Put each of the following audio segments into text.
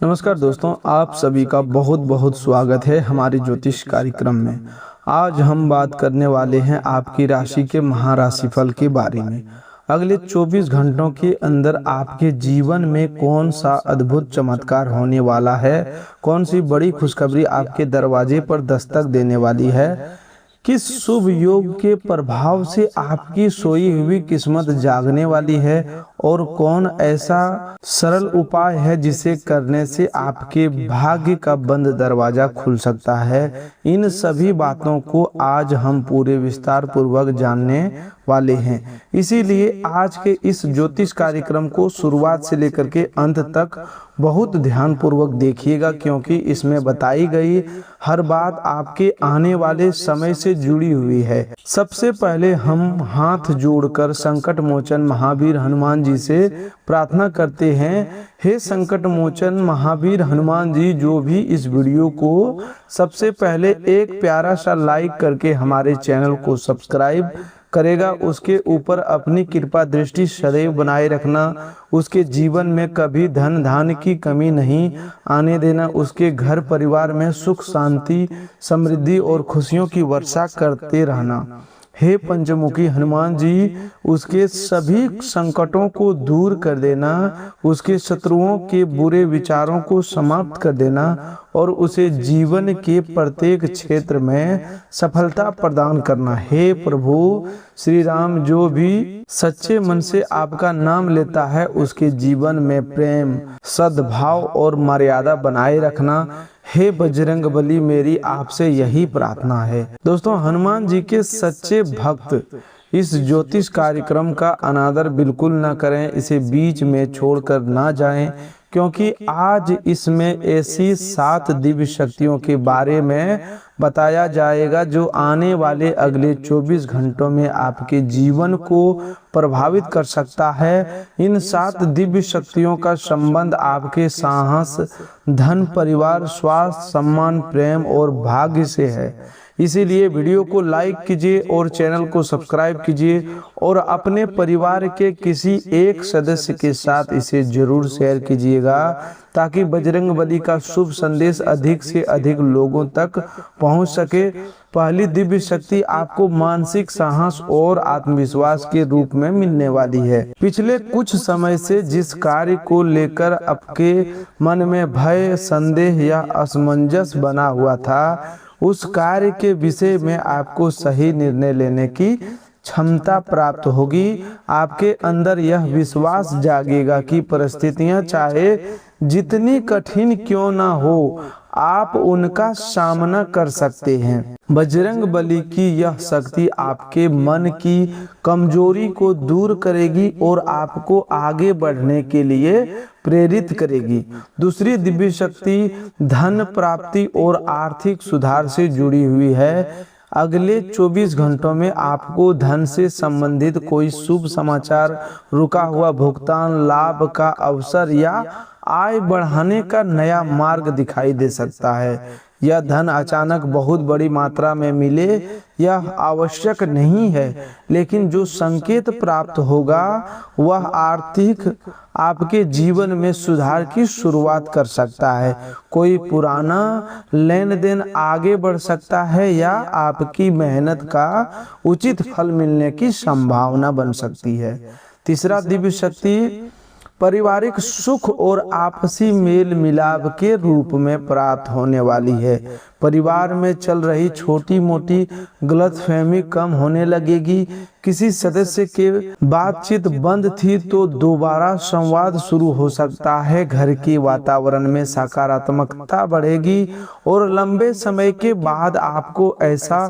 नमस्कार दोस्तों, आप सभी का बहुत बहुत स्वागत है हमारे ज्योतिष कार्यक्रम में। आज हम बात करने वाले हैं आपकी राशि के महाराशिफल के बारे में। अगले 24 घंटों के अंदर आपके जीवन में कौन सा अद्भुत चमत्कार होने वाला है, कौन सी बड़ी खुशखबरी आपके दरवाजे पर दस्तक देने वाली है, किस शुभ योग के प्रभाव से आपकी सोई हुई किस्मत जागने वाली है और कौन ऐसा सरल उपाय है जिसे करने से आपके भाग्य का बंद दरवाजा खुल सकता है। इन सभी बातों को आज हम पूरे विस्तार पूर्वक जानने वाले हैं। इसीलिए आज के इस ज्योतिष कार्यक्रम को शुरुआत से लेकर के अंत तक बहुत ध्यान पूर्वक देखिएगा, क्योंकि इसमें बताई गई हर बात आपके आने वाले समय से जुड़ी हुई है। सबसे पहले हम हाथ जोड़कर संकट मोचन महावीर हनुमान जी से प्रार्थना करते हैं। हे संकट मोचन महावीर हनुमान जी, जो भी इस वीडियो को सबसे पहले एक प्यारा सा लाइक करके हमारे चैनल को सब्सक्राइब करेगा, उसके ऊपर अपनी कृपा दृष्टि सदैव बनाए रखना, उसके जीवन में कभी धन धान्य की कमी नहीं आने देना, उसके घर परिवार में सुख शांति समृद्धि और खुशियों की वर्षा करते रहना। हे पंचमुखी हनुमान जी, उसके सभी संकटों को दूर कर देना, उसके शत्रुओं के बुरे विचारों को समाप्त कर देना और उसे जीवन के प्रत्येक क्षेत्र में सफलता प्रदान करना। हे प्रभु श्री राम, जो भी सच्चे मन से आपका नाम लेता है उसके जीवन में प्रेम, सद्भाव और मर्यादा बनाए रखना। हे बजरंग बली, मेरी आपसे यही प्रार्थना है। दोस्तों, हनुमान जी के सच्चे भक्त इस ज्योतिष कार्यक्रम का अनादर बिल्कुल ना करें, इसे बीच में छोड़कर ना जाएं, क्योंकि आज इसमें ऐसी 7 दिव्य शक्तियों के बारे में बताया जाएगा जो आने वाले अगले 24 घंटों में आपके जीवन को प्रभावित कर सकता है। इन 7 दिव्य शक्तियों का संबंध आपके साहस, धन, परिवार, स्वास्थ्य, सम्मान, प्रेम और भाग्य से है। इसीलिए वीडियो को लाइक कीजिए और चैनल को सब्सक्राइब कीजिए और अपने परिवार के किसी एक सदस्य के साथ इसे जरूर शेयर कीजिएगा, ताकि बजरंग बली का शुभ संदेश अधिक से अधिक लोगों तक पहुंच सके। पहली दिव्य शक्ति आपको मानसिक साहस और आत्मविश्वास के रूप में मिलने वाली है। पिछले कुछ समय से जिस कार्य को लेकर आपके मन में भय, संदेह या असमंजस बना हुआ था, उस कार्य के विषय में आपको सही निर्णय लेने की क्षमता प्राप्त होगी। आपके अंदर यह विश्वास जागेगा कि परिस्थितियां चाहे जितनी कठिन क्यों ना हो, आप उनका सामना कर सकते हैं। बजरंग बली की यह शक्ति आपके मन की कमजोरी को दूर करेगी और आपको आगे बढ़ने के लिए प्रेरित करेगी। दूसरी दिव्य शक्ति धन प्राप्ति और आर्थिक सुधार से जुड़ी हुई है। अगले 24 घंटों में आपको धन से संबंधित कोई शुभ समाचार, रुका हुआ भुगतान, लाभ का अवसर या आय बढ़ाने का नया मार्ग दिखाई दे सकता है। यह धन अचानक बहुत बड़ी मात्रा में मिले यह आवश्यक नहीं है, लेकिन जो संकेत प्राप्त होगा वह आर्थिक आपके जीवन में सुधार की शुरुआत कर सकता है। कोई पुराना लेन देन आगे बढ़ सकता है या आपकी मेहनत का उचित फल मिलने की संभावना बन सकती है। तीसरा दिव्य शक्ति पारिवारिक सुख और आपसी मेल मिलाप के रूप में प्राप्त होने वाली है। परिवार में चल रही छोटी मोटी गलतफहमी कम होने लगेगी। किसी सदस्य के बातचीत बंद थी तो दोबारा संवाद शुरू हो सकता है। घर के वातावरण में सकारात्मकता बढ़ेगी और लंबे समय के बाद आपको ऐसा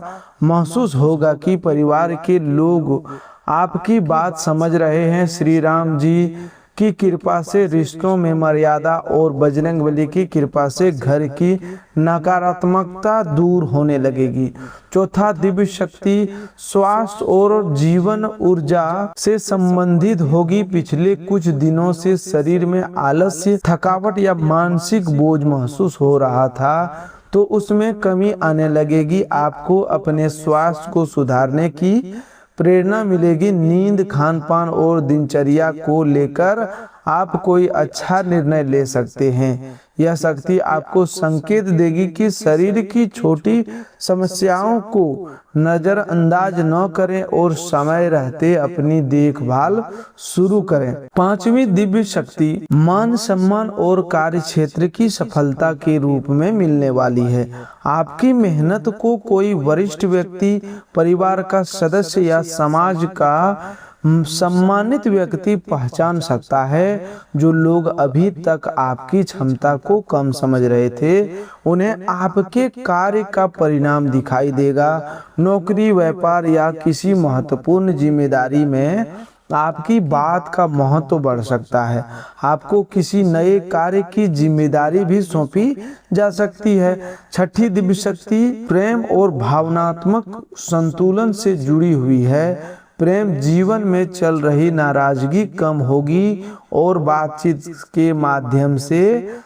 महसूस होगा कि परिवार के लोग आपकी बात समझ रहे हैं। श्री राम जी की कृपा से रिश्तों में मर्यादा और बजरंग बली की कृपा से घर की नकारात्मकता दूर होने लगेगी। चौथा दिव्य शक्ति स्वास्थ्य और जीवन ऊर्जा से संबंधित होगी। पिछले कुछ दिनों से शरीर में आलस्य, थकावट या मानसिक बोझ महसूस हो रहा था, तो उसमें कमी आने लगेगी। आपको अपने स्वास्थ्य को सुधारने की प्रेरणा मिलेगी। नींद, खान पान और दिनचर्या को लेकर आप कोई अच्छा निर्णय ले सकते हैं। यह शक्ति आपको संकेत देगी कि शरीर की छोटी समस्याओं को नजरअंदाज न करें और समय रहते अपनी देखभाल शुरू करें। पांचवी दिव्य शक्ति मान सम्मान और कार्य क्षेत्र की सफलता के रूप में मिलने वाली है। आपकी मेहनत को कोई वरिष्ठ व्यक्ति, परिवार का सदस्य या समाज का सम्मानित व्यक्ति पहचान सकता है। जो लोग अभी तक आपकी क्षमता को कम समझ रहे थे, उन्हें आपके कार्य का परिणाम दिखाई देगा। नौकरी, व्यापार या किसी महत्वपूर्ण जिम्मेदारी में आपकी बात का महत्व बढ़ सकता है। आपको किसी नए कार्य की जिम्मेदारी भी सौंपी जा सकती है। छठी दिव्य शक्ति प्रेम और भावनात्मक संतुलन से जुड़ी हुई है। प्रेम जीवन में चल रही नाराजगी कम होगी और बातचीत के माध्यम से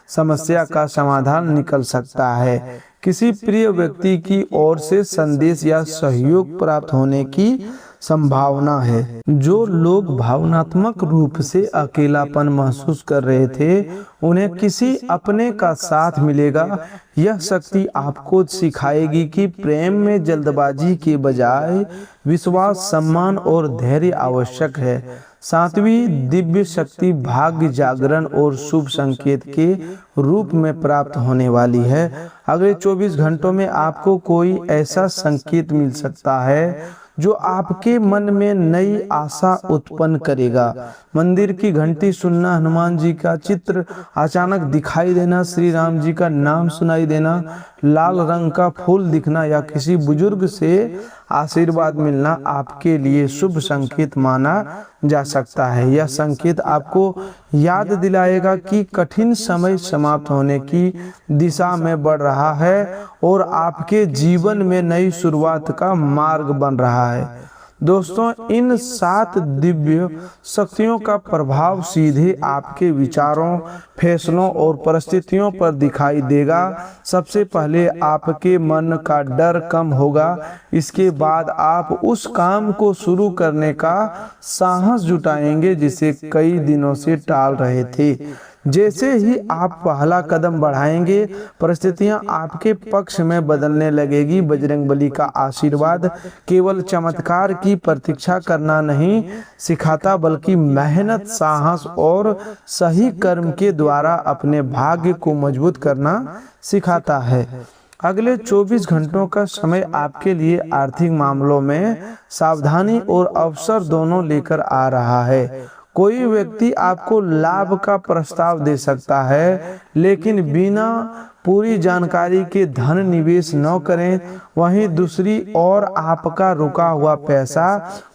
समस्या का समाधान निकल सकता है। किसी प्रिय व्यक्ति की ओर से संदेश या सहयोग प्राप्त होने की संभावना है। जो लोग भावनात्मक रूप से अकेलापन महसूस कर रहे थे, उन्हें किसी अपने का साथ मिलेगा। यह शक्ति आपको सिखाएगी कि प्रेम में जल्दबाजी के बजाय विश्वास, सम्मान और धैर्य आवश्यक है। सातवीं दिव्य शक्ति भाग्य जागरण और शुभ संकेत के रूप में प्राप्त होने वाली है। अगले 24 घंटों में आपको कोई ऐसा संकेत मिल सकता है जो आपके मन में नई आशा उत्पन्न करेगा। मंदिर की घंटी सुनना, हनुमान जी का चित्र अचानक दिखाई देना, श्री राम जी का नाम सुनाई देना, लाल रंग का फूल दिखना या किसी बुजुर्ग से आशीर्वाद मिलना आपके लिए शुभ संकेत माना जा सकता है। यह संकेत आपको याद दिलाएगा कि कठिन समय समाप्त होने की दिशा में बढ़ रहा है और आपके जीवन में नई शुरुआत का मार्ग बन रहा है। दोस्तों, इन 7 दिव्य शक्तियों का प्रभाव सीधे आपके विचारों, फैसलों और परिस्थितियों पर दिखाई देगा। सबसे पहले आपके मन का डर कम होगा। इसके बाद आप उस काम को शुरू करने का साहस जुटाएंगे जिसे कई दिनों से टाल रहे थे। जैसे ही आप पहला कदम बढ़ाएंगे, परिस्थितियां आपके पक्ष में बदलने लगेगी। बजरंगबली का आशीर्वाद केवल चमत्कार की प्रतीक्षा करना नहीं सिखाता, बल्कि मेहनत, साहस और सही कर्म के द्वारा अपने भाग्य को मजबूत करना सिखाता है। अगले 24 घंटों का समय आपके लिए आर्थिक मामलों में सावधानी और अवसर दोनों लेकर आ रहा है। कोई व्यक्ति आपको लाभ का प्रस्ताव दे सकता है, लेकिन बिना पूरी जानकारी के धन निवेश न करें। वहीं दूसरी ओर आपका रुका हुआ पैसा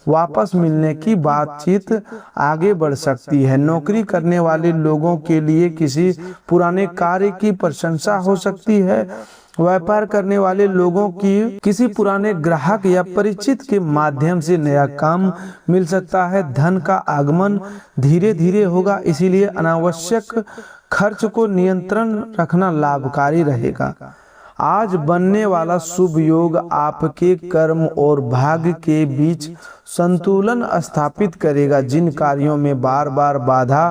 वापस मिलने की बातचीत आगे बढ़ सकती है। नौकरी करने वाले लोगों के लिए किसी पुराने कार्य की प्रशंसा हो सकती है। व्यापार करने वाले लोगों की किसी पुराने ग्राहक या परिचित के माध्यम से नया काम मिल सकता है। धन का आगमन धीरे धीरे होगा, इसीलिए अनावश्यक खर्च को नियंत्रण रखना लाभकारी रहेगा। आज बनने वाला शुभ योग आपके कर्म और भाग्य के बीच संतुलन स्थापित करेगा। जिन कार्यों में बार बार बाधा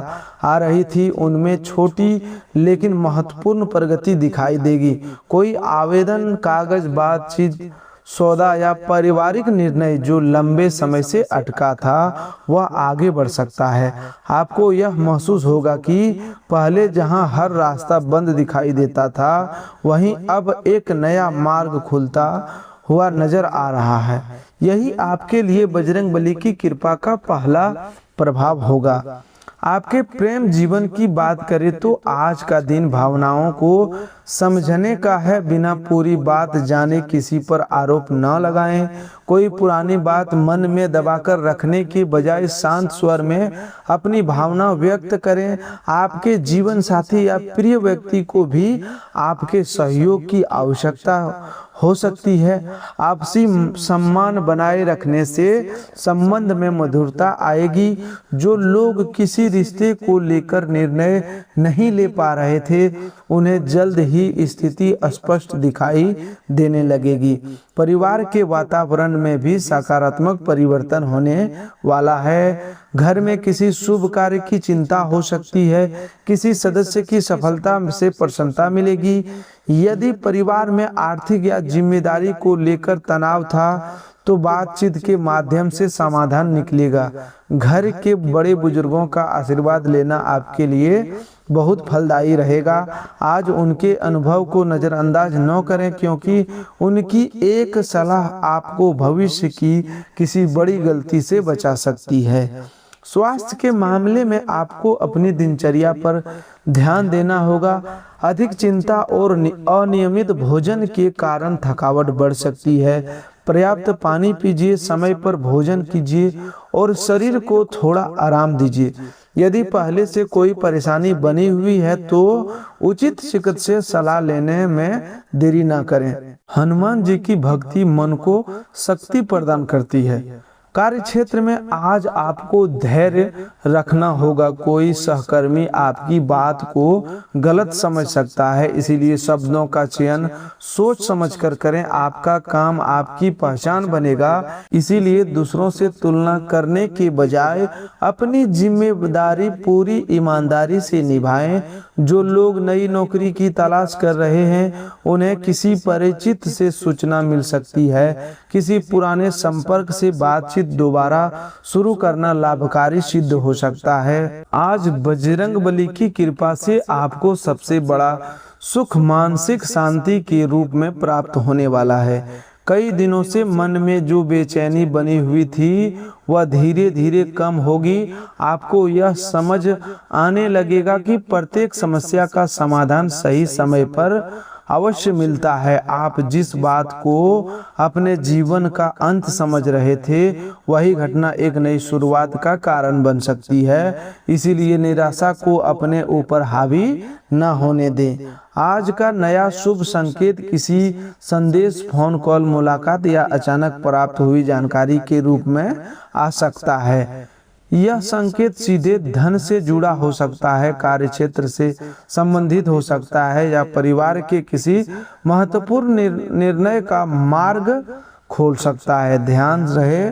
आ रही थी, उनमें छोटी लेकिन महत्वपूर्ण प्रगति दिखाई देगी। कोई आवेदन, कागज, बातचीत, सौदा या पारिवारिक निर्णय जो लंबे समय से अटका था, वह आगे बढ़ सकता है। आपको यह महसूस होगा कि पहले जहां हर रास्ता बंद दिखाई देता था, वहीं अब एक नया मार्ग खुलता हुआ नजर आ रहा है। यही आपके लिए बजरंगबली की कृपा का पहला प्रभाव होगा। आपके प्रेम जीवन की बात करें तो आज का दिन भावनाओं को समझने का है। बिना पूरी बात जाने किसी पर आरोप न लगाएं। कोई पुरानी बात मन में दबाकर रखने के बजाय शांत स्वर में अपनी भावना व्यक्त करें। आपके जीवन साथी या प्रिय व्यक्ति को भी आपके सहयोग की आवश्यकता हो सकती है। आपसी सम्मान बनाए रखने से संबंध में मधुरता आएगी। जो लोग किसी रिश्ते को लेकर निर्णय नहीं ले पा रहे थे, उन्हें जल्द ही स्थिति स्पष्ट दिखाई देने लगेगी। परिवार के वातावरण में भी सकारात्मक परिवर्तन होने वाला है। घर में किसी शुभ कार्य की चिंता हो सकती है। किसी सदस्य की सफलता से प्रसन्नता मिलेगी। यदि परिवार में आर्थिक या जिम्मेदारी को लेकर तनाव था, तो बातचीत के माध्यम से समाधान निकलेगा। घर के बड़े बुजुर्गों का आशीर्वाद लेना आपके लिए बहुत फलदायी रहेगा। आज उनके अनुभव को नज़रअंदाज न करें, क्योंकि उनकी एक सलाह आपको भविष्य की किसी बड़ी गलती से बचा सकती है। स्वास्थ्य के मामले में आपको अपनी दिनचर्या पर ध्यान देना होगा। अधिक चिंता और अनियमित भोजन के कारण थकावट बढ़ सकती है। पर्याप्त पानी पीजिए, समय पर भोजन कीजिए और शरीर को थोड़ा आराम दीजिए। यदि पहले से कोई परेशानी बनी हुई है तो उचित चिकित्सकीय सलाह लेने में देरी ना करें। हनुमान जी की भक्ति मन को शक्ति प्रदान करती है। कार्य क्षेत्र में आज आपको धैर्य रखना होगा। कोई सहकर्मी आपकी बात को गलत समझ सकता है, इसीलिए शब्दों का चयन सोच समझकर करें। आपका काम आपकी पहचान बनेगा, इसीलिए दूसरों से तुलना करने के बजाय अपनी जिम्मेदारी पूरी ईमानदारी से निभाएं। जो लोग नई नौकरी की तलाश कर रहे हैं, उन्हें किसी परिचित से सूचना मिल सकती है। किसी पुराने संपर्क से बातचीत दोबारा शुरू करना लाभकारी सिद्ध हो सकता है। आज बजरंग बली की कृपा से आपको सबसे बड़ा सुख मानसिक शांति के रूप में प्राप्त होने वाला है। कई दिनों से मन में जो बेचैनी बनी हुई थी, वह धीरे धीरे कम होगी। आपको यह समझ आने लगेगा कि प्रत्येक समस्या का समाधान सही समय पर अवश्य मिलता है। आप जिस बात को अपने जीवन का अंत समझ रहे थे, वही घटना एक नई शुरुआत का कारण बन सकती है। इसीलिए निराशा को अपने ऊपर हावी न होने दें। आज का नया शुभ संकेत किसी संदेश, फोन कॉल, मुलाकात या अचानक प्राप्त हुई जानकारी के रूप में आ सकता है। यह संकेत सीधे धन से जुड़ा हो सकता है, कार्य क्षेत्र से संबंधित हो सकता है या परिवार के किसी महत्वपूर्ण निर्णय का मार्ग खोल सकता है। ध्यान रहे,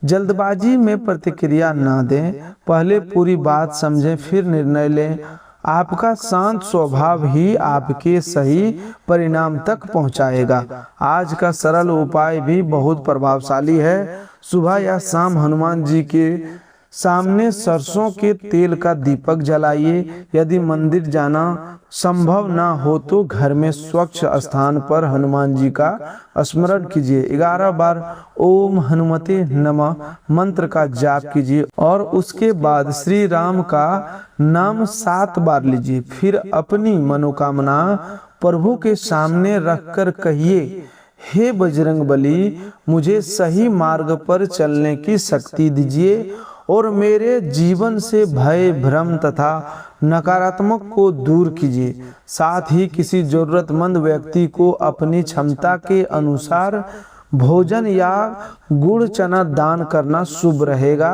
जल्दबाजी में प्रतिक्रिया न दें। पहले पूरी बात समझें, फिर निर्णय लें। आपका शांत स्वभाव ही आपके सही परिणाम तक पहुंचाएगा। आज का सरल उपाय भी बहुत प्रभावशाली है। सुबह या शाम हनुमान जी के सामने सरसों के तेल का दीपक जलाइए। यदि मंदिर जाना संभव ना हो तो घर में स्वच्छ स्थान पर हनुमान जी का स्मरण कीजिए। 11 बार ओम हनुमते नमः मंत्र का जाप कीजिए और उसके बाद श्री राम का नाम 7 बार लीजिए। फिर अपनी मनोकामना प्रभु के सामने रखकर कहिए, हे बजरंग बली, मुझे सही मार्ग पर चलने की शक्ति दीजिए और मेरे जीवन से भय, भ्रम तथा नकारात्मक को दूर कीजिए। साथ ही किसी जरूरतमंद व्यक्ति को अपनी क्षमता के अनुसार भोजन या गुड़ चना दान करना शुभ रहेगा।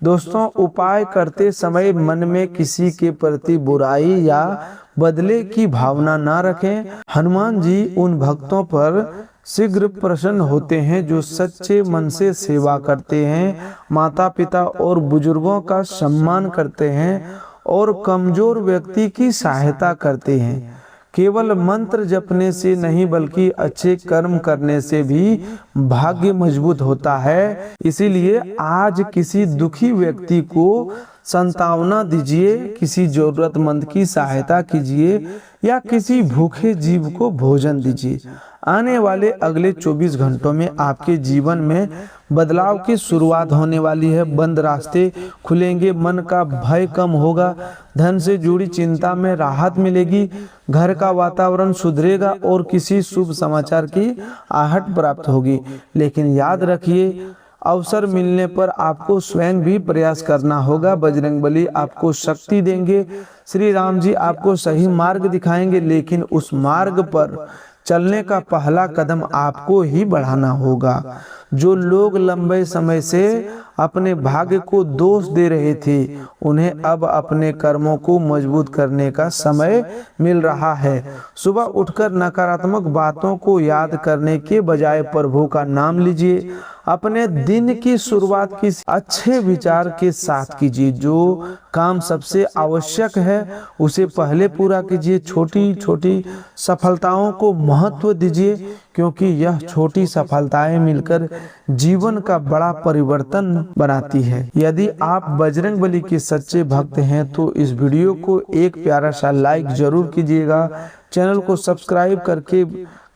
दोस्तों, उपाय करते समय मन में किसी के प्रति बुराई या बदले की भावना न रखें। हनुमान जी उन भक्तों पर शीघ्र प्रसन्न होते हैं जो सच्चे मन से सेवा करते हैं, माता पिता और बुजुर्गों का सम्मान करते हैं और कमजोर व्यक्ति की सहायता करते हैं। केवल मंत्र जपने से नहीं बल्कि अच्छे कर्म करने से भी भाग्य मजबूत होता है। इसीलिए आज किसी दुखी व्यक्ति को सांत्वना दीजिए, किसी जरूरतमंद की सहायता कीजिए या किसी भूखे जीव को भोजन दीजिए। आने वाले अगले 24 घंटों में आपके जीवन में बदलाव की शुरुआत होने वाली है। बंद रास्ते खुलेंगे, मन का भय कम होगा, धन से जुड़ी चिंता में राहत मिलेगी, घर का वातावरण सुधरेगा और किसी शुभ समाचार की आहट प्राप्त होगी। लेकिन याद रखिए, अवसर मिलने पर आपको स्वयं भी प्रयास करना होगा। बजरंगबली आपको शक्ति देंगे, श्री राम जी आपको सही मार्ग दिखाएंगे, लेकिन उस मार्ग पर चलने का पहला कदम आपको ही बढ़ाना होगा। जो लोग लंबे समय से अपने भाग्य को दोष दे रहे थे, उन्हें अब अपने कर्मों को मजबूत करने का समय मिल रहा है। सुबह उठकर नकारात्मक बातों को याद करने के बजाय प्रभु का नाम लीजिए। अपने दिन की शुरुआत किसी अच्छे विचार के साथ कीजिए। जो काम सबसे आवश्यक है उसे पहले पूरा कीजिए। छोटी छोटी सफलताओं को महत्व दीजिए, क्योंकि यह छोटी सफलताएं मिलकर जीवन का बड़ा परिवर्तन बनाती है। यदि आप बजरंगबली के सच्चे भक्त हैं तो इस वीडियो को एक प्यारा सा लाइक जरूर कीजिएगा। चैनल को सब्सक्राइब करके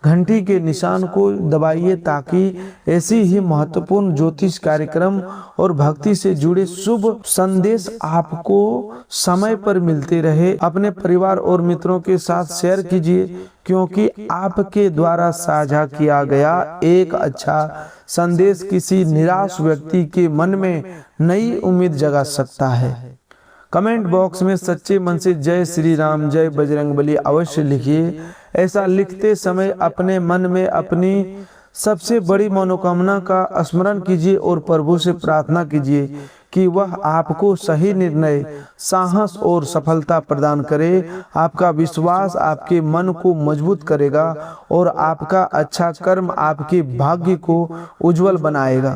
घंटी के निशान को दबाइए, ताकि ऐसी ही महत्वपूर्ण ज्योतिष कार्यक्रम और भक्ति से जुड़े शुभ संदेश आपको समय पर मिलते रहे। अपने परिवार और मित्रों के साथ शेयर कीजिए, क्योंकि आपके द्वारा साझा किया गया एक अच्छा संदेश किसी निराश व्यक्ति के मन में नई उम्मीद जगा सकता है। कमेंट बॉक्स में सच्चे मन से जय श्री राम, जय बजरंगबली अवश्य लिखिए। ऐसा लिखते समय अपने मन में अपनी सबसे बड़ी मनोकामना का स्मरण कीजिए और प्रभु से प्रार्थना कीजिए कि वह आपको सही निर्णय, साहस और सफलता प्रदान करे। आपका विश्वास आपके मन को मजबूत करेगा और आपका अच्छा कर्म आपके भाग्य को उज्जवल बनाएगा।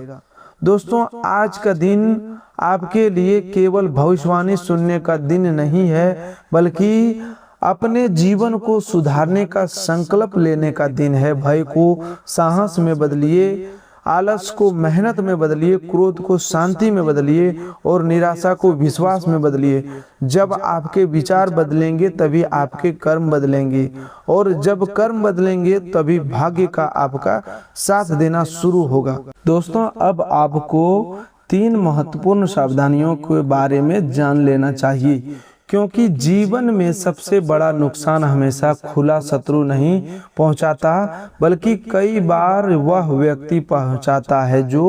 दोस्तों, आज का दिन आपके लिए केवल भविष्यवाणी सुनने का दिन नहीं है, बल्कि अपने जीवन को सुधारने का संकल्प लेने का दिन है। भय को साहस में बदलिए, आलस को मेहनत में बदलिए, क्रोध को शांति में बदलिए और निराशा को विश्वास में बदलिए। जब आपके विचार बदलेंगे तभी आपके कर्म बदलेंगे, और जब कर्म बदलेंगे तभी भाग्य का आपका साथ देना शुरू होगा। दोस्तों, अब आपको 3 महत्वपूर्ण सावधानियों के बारे में जान लेना चाहिए, क्योंकि जीवन में सबसे बड़ा नुकसान हमेशा खुला शत्रु नहीं पहुंचाता, बल्कि कई बार वह व्यक्ति पहुंचाता है जो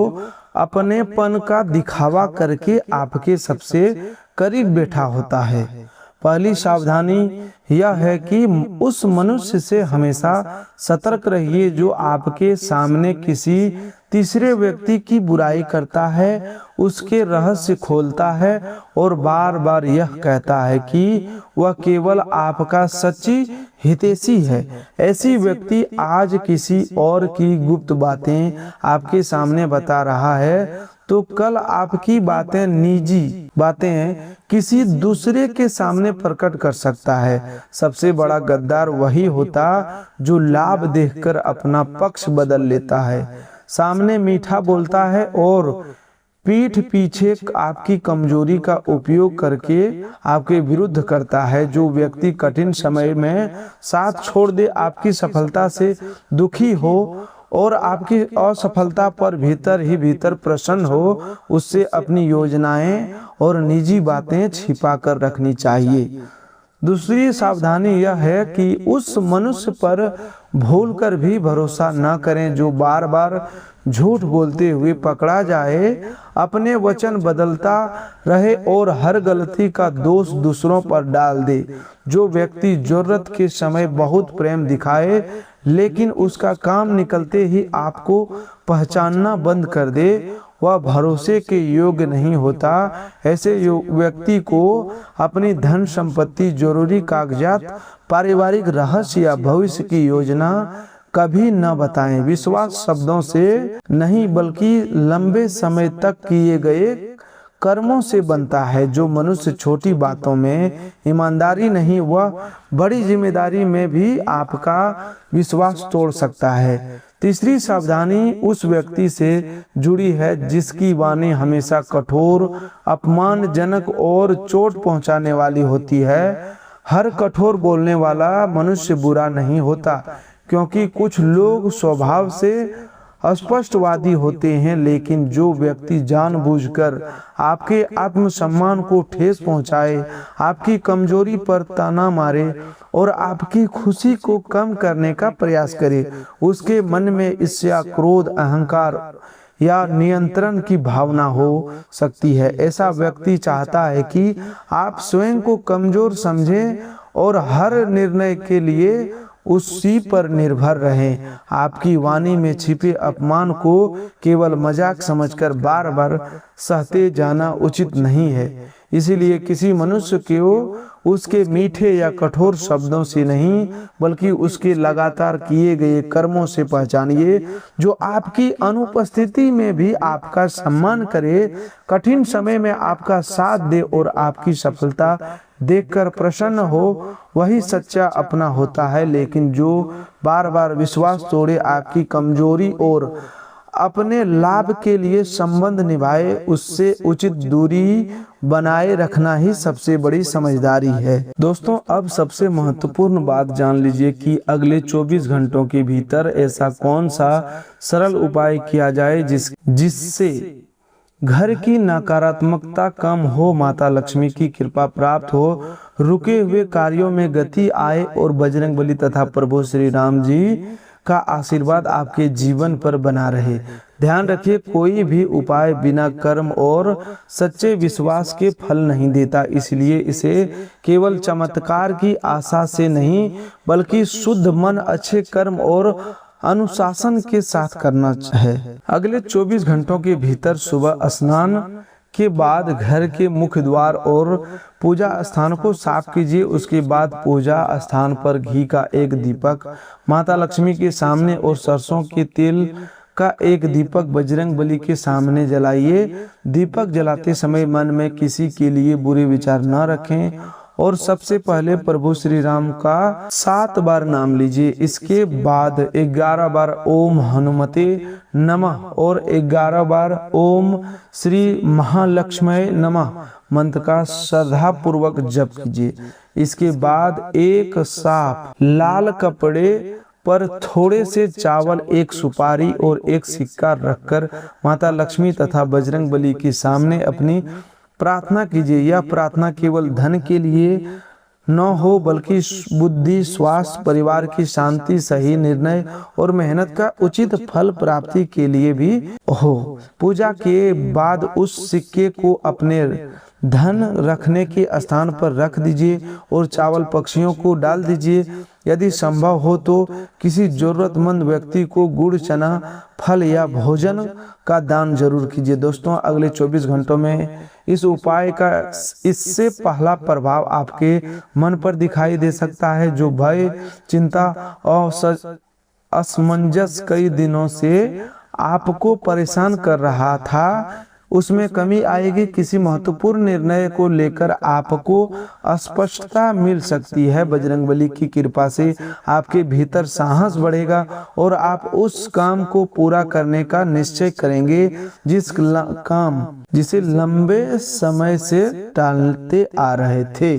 अपनेपन का दिखावा करके आपके सबसे करीब बैठा होता है। पहली सावधानी यह है कि उस मनुष्य से हमेशा सतर्क रहिए जो आपके सामने किसी तीसरे व्यक्ति की बुराई करता है, उसके रहस्य खोलता है और बार बार यह कहता है कि वह केवल आपका सच्ची हितैषी है। ऐसी व्यक्ति आज किसी और की गुप्त बातें आपके सामने बता रहा है, तो कल आपकी बातें, निजी बातें किसी दूसरे के सामने प्रकट कर सकता है। सबसे बड़ा गद्दार वही होता जो लाभ देखकर अपना पक्ष बदल लेता है, सामने मीठा बोलता है और पीठ पीछे आपकी कमजोरी का उपयोग करके आपके विरुद्ध करता है। जो व्यक्ति कठिन समय में साथ छोड़ दे, आपकी सफलता से दुखी हो और आपकी असफलता पर भीतर ही भीतर प्रसन्न हो, उससे अपनी योजनाएं और निजी बातें छिपा कर रखनी चाहिए। दूसरी सावधानी यह है कि उस मनुष्य पर भूलकर भी भरोसा न करें जो बार बार झूठ बोलते हुए पकड़ा जाए, अपने वचन बदलता रहे और हर गलती का दोष दूसरों पर डाल दे। जो व्यक्ति जरूरत के समय बहुत प्रेम दिखाए लेकिन उसका काम निकलते ही आपको पहचानना बंद कर दे, वह भरोसे के योग्य नहीं होता। ऐसे व्यक्ति को अपनी धन संपत्ति, जरूरी कागजात, पारिवारिक रहस्य या भविष्य की योजना कभी न बताएं। विश्वास शब्दों से नहीं बल्कि लंबे समय तक किए गए कर्मों से बनता है। जो मनुष्य छोटी बातों में ईमानदारी नहीं, वह बड़ी जिम्मेदारी में भी आपका विश्वास तोड़ सकता है। तीसरी सावधानी उस व्यक्ति से जुड़ी है जिसकी वाणी हमेशा कठोर, अपमानजनक और चोट पहुंचाने वाली होती है। हर कठोर बोलने वाला मनुष्य बुरा नहीं होता, क्योंकि कुछ लोग स्वभाव से स्पष्टवादी होते हैं, लेकिन जो व्यक्ति जानबूझकर आपके आत्मसम्मान को ठेस पहुंचाए, आपकी कमजोरी पर ताना मारे और आपकी खुशी को कम करने का प्रयास करे, उसके मन में ईर्ष्या, क्रोध, अहंकार या नियंत्रण की भावना हो सकती है। ऐसा व्यक्ति चाहता है कि आप स्वयं को कमजोर समझें और हर निर्णय के लिए उसी पर निर्भर रहें। आपकी वाणी में छिपे अपमान को केवल मजाक समझकर बार बार सहते जाना उचित नहीं है। इसीलिए किसी मनुष्य को उसके मीठे या कठोर शब्दों से नहीं, बल्कि उसके लगातार किए गए कर्मों से पहचानिए, जो आपकी अनुपस्थिति में भी आपका सम्मान करे, कठिन समय में आपका साथ दे और आपकी सफलता देखकर प्रसन्न हो। वही सच्चा अपना होता है। लेकिन जो बार बार विश्वास तोड़े, आपकी कमजोरी और अपने लाभ के लिए संबंध निभाए, उससे उचित दूरी बनाए रखना ही सबसे बड़ी समझदारी है। दोस्तों, अब सबसे महत्वपूर्ण बात जान लीजिए कि अगले 24 घंटों के भीतर ऐसा कौन सा सरल उपाय किया जाए जिससे घर की नकारात्मकता कम हो, माता लक्ष्मी की कृपा प्राप्त हो, रुके हुए कार्यों में गति आए और बजरंगबली तथा प्रभु श्री राम जी का आशीर्वाद आपके जीवन पर बना रहे। ध्यान रखिए, कोई भी उपाय बिना कर्म और सच्चे विश्वास के फल नहीं देता। इसलिए इसे केवल चमत्कार की आशा से नहीं, बल्कि शुद्ध मन, अच्छे कर्म और अनुशासन के साथ करना है। अगले 24 घंटों के भीतर सुबह स्नान के बाद घर के मुख्य द्वार और पूजा स्थान को साफ कीजिए। उसके बाद पूजा स्थान पर घी का एक दीपक माता लक्ष्मी के सामने और सरसों के तेल का एक दीपक बजरंगबली के सामने जलाइए। दीपक जलाते समय मन में किसी के लिए बुरे विचार न रखें और सबसे पहले प्रभु श्री राम का 7 बार नाम लीजिए। इसके बाद 11 बार ओम हनुमते नमः और 11 बार ओम श्री महालक्ष्मी नमः मंत्र का श्रद्धा पूर्वक जप कीजिए। इसके बाद एक साफ लाल कपड़े पर थोड़े से चावल, एक सुपारी और एक सिक्का रखकर माता लक्ष्मी तथा बजरंगबली के सामने अपनी प्रार्थना कीजिए। यह प्रार्थना केवल धन के लिए न हो, बल्कि बुद्धि, स्वास्थ्य, परिवार की शांति, सही निर्णय और मेहनत का उचित फल प्राप्ति के लिए भी हो। पूजा के बाद उस सिक्के को अपने धन रखने के स्थान पर रख दीजिए और चावल पक्षियों को डाल दीजिए। यदि संभव हो तो किसी जरूरतमंद व्यक्ति को गुड़, चना, फल या भोजन का दान जरूर कीजिए। दोस्तों, अगले 24 घंटों में इस उपाय का इससे पहला प्रभाव आपके मन पर दिखाई दे सकता है। जो भय, चिंता और असमंजस कई दिनों से आपको परेशान कर रहा था, उसमें कमी आएगी। किसी महत्वपूर्ण निर्णय को लेकर आपको स्पष्टता मिल सकती है। बजरंगबली की कृपा से आपके भीतर साहस बढ़ेगा और आप उस काम को पूरा करने का निश्चय करेंगे जिसे लंबे समय से टालते आ रहे थे।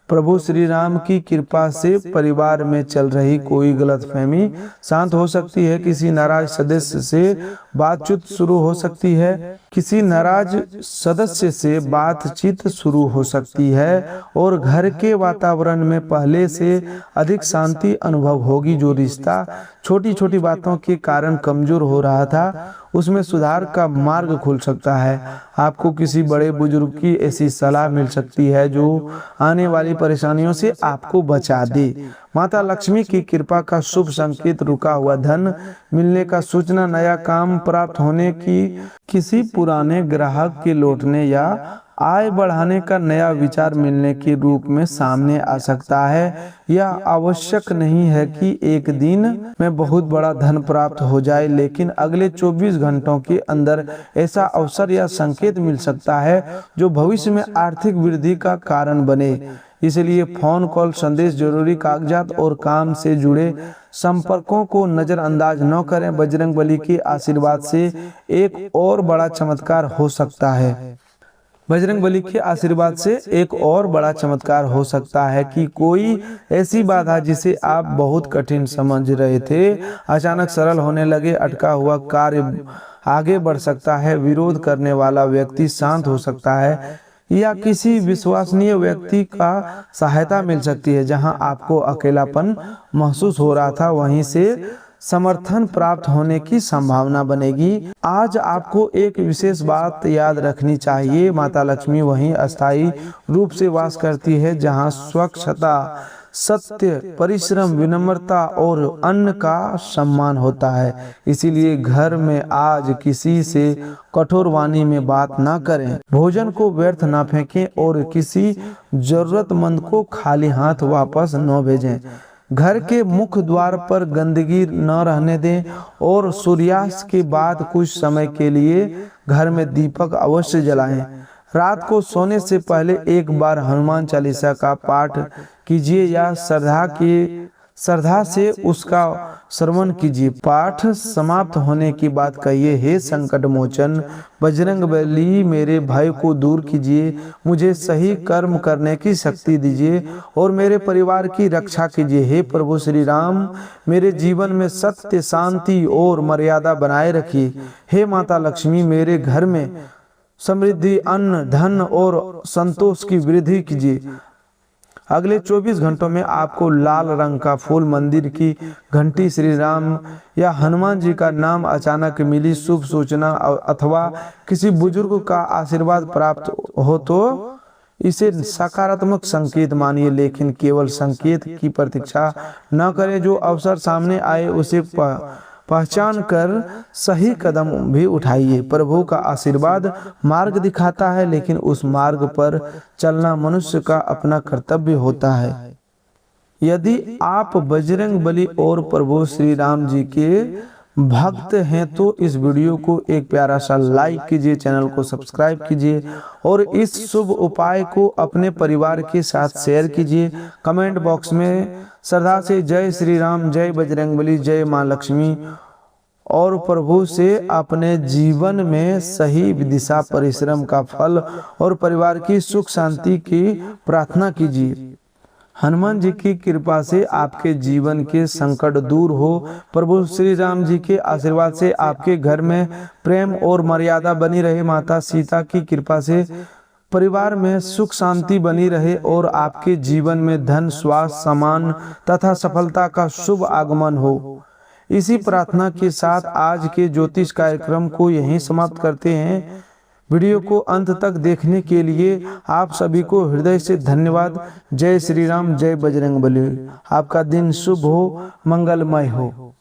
प्रभु श्री राम की कृपा से परिवार में चल रही कोई गलतफहमी शांत हो सकती है। किसी नाराज सदस्य से बातचीत शुरू हो सकती है। किसी नाराज सदस्य से बातचीत शुरू हो सकती है और घर के वातावरण में पहले से अधिक शांति अनुभव होगी। जो रिश्ता छोटी छोटी बातों के कारण कमजोर हो रहा था, उसमें सुधार का मार्ग खुल सकता है। आपको किसी बड़े बुजुर्ग की ऐसी सलाह मिल सकती है जो आने वाली परेशानियों से आपको बचा दे। माता लक्ष्मी की कृपा का शुभ संकेत, रुका हुआ धन मिलने का सूचना, नया काम प्राप्त होने की, किसी पुराने ग्राहक के लौटने या आय बढ़ाने का नया विचार मिलने के रूप में सामने आ सकता है। यह आवश्यक नहीं है कि एक दिन में बहुत बड़ा धन प्राप्त हो जाए, लेकिन अगले 24 घंटों के अंदर ऐसा अवसर या संकेत मिल सकता है जो भविष्य में आर्थिक वृद्धि का कारण बने। इसलिए फोन कॉल, संदेश, जरूरी कागजात और काम से जुड़े संपर्कों को नजरअंदाज न करें। बजरंगबली के आशीर्वाद से एक और बड़ा चमत्कार हो सकता है। बजरंगबली के आशीर्वाद से एक और बड़ा चमत्कार हो सकता है कि कोई ऐसी बाधा जिसे आप बहुत कठिन समझ रहे थे, अचानक सरल होने लगे। अटका हुआ कार्य आगे बढ़ सकता है। विरोध करने वाला व्यक्ति शांत हो सकता है या किसी विश्वसनीय व्यक्ति का सहायता मिल सकती है। जहां आपको अकेलापन महसूस हो रहा था, वहीं से समर्थन प्राप्त होने की संभावना बनेगी। आज आपको एक विशेष बात याद रखनी चाहिए। माता लक्ष्मी वहीं अस्थायी रूप से वास करती है जहां स्वच्छता, सत्य, परिश्रम, विनम्रता और अन्न का सम्मान होता है। इसीलिए घर में आज किसी से कठोर वाणी में बात ना करें, भोजन को व्यर्थ ना फेंकें और किसी जरूरतमंद को खाली हाथ वापस न भेजें। घर के मुख्य द्वार पर गंदगी न रहने दें और सूर्यास्त के बाद कुछ समय के लिए घर में दीपक अवश्य जलाएं। रात को सोने से पहले एक बार हनुमान चालीसा का पाठ कीजिए या श्रद्धा से उसका श्रवण कीजिए। पाठ समाप्त होने की बात कहिए, हे संकट मोचन बजरंगबली, मेरे भय को दूर कीजिए, मुझे सही कर्म करने की शक्ति दीजिए और मेरे परिवार की रक्षा कीजिए। हे प्रभु श्री राम, मेरे जीवन में सत्य, शांति और मर्यादा बनाए रखिए। हे माता लक्ष्मी, मेरे घर में समृद्धि, अन्न, धन और संतोष की वृद्धि कीजिए। अगले 24 घंटों में आपको लाल रंग का फूल, मंदिर की घंटी, श्री राम या हनुमान जी का नाम अचानक मिली शुभ सूचना अथवा किसी बुजुर्ग का आशीर्वाद प्राप्त हो तो इसे सकारात्मक संकेत मानिए, लेकिन केवल संकेत की प्रतीक्षा न करें। जो अवसर सामने आए उसे पहचान कर सही कदम भी उठाइए। प्रभु का आशीर्वाद मार्ग दिखाता है, लेकिन उस मार्ग पर चलना मनुष्य का अपना कर्तव्य होता है। यदि आप बजरंगबली और प्रभु श्री राम जी के भक्त हैं तो इस वीडियो को एक प्यारा सा लाइक कीजिए, चैनल को सब्सक्राइब कीजिए और इस शुभ उपाय को अपने परिवार के साथ शेयर कीजिए। कमेंट बॉक्स में श्रद्धा से जय श्री राम, जय बजरंगबली, जय मां लक्ष्मी और प्रभु से अपने जीवन में सही दिशा, परिश्रम का फल और परिवार की सुख शांति की प्रार्थना कीजिए। हनुमान जी की कृपा से आपके जीवन के संकट दूर हो। प्रभु श्री राम जी के आशीर्वाद से आपके घर में प्रेम और मर्यादा बनी रहे। माता सीता की कृपा से परिवार में सुख शांति बनी रहे और आपके जीवन में धन, स्वास्थ्य, सम्मान तथा सफलता का शुभ आगमन हो। इसी प्रार्थना के साथ आज के ज्योतिष कार्यक्रम को यहीं समाप्त करते हैं। वीडियो को अंत तक देखने के लिए आप सभी को हृदय से धन्यवाद। जय श्री राम, जय बजरंगबली। आपका दिन शुभ हो, मंगलमय हो।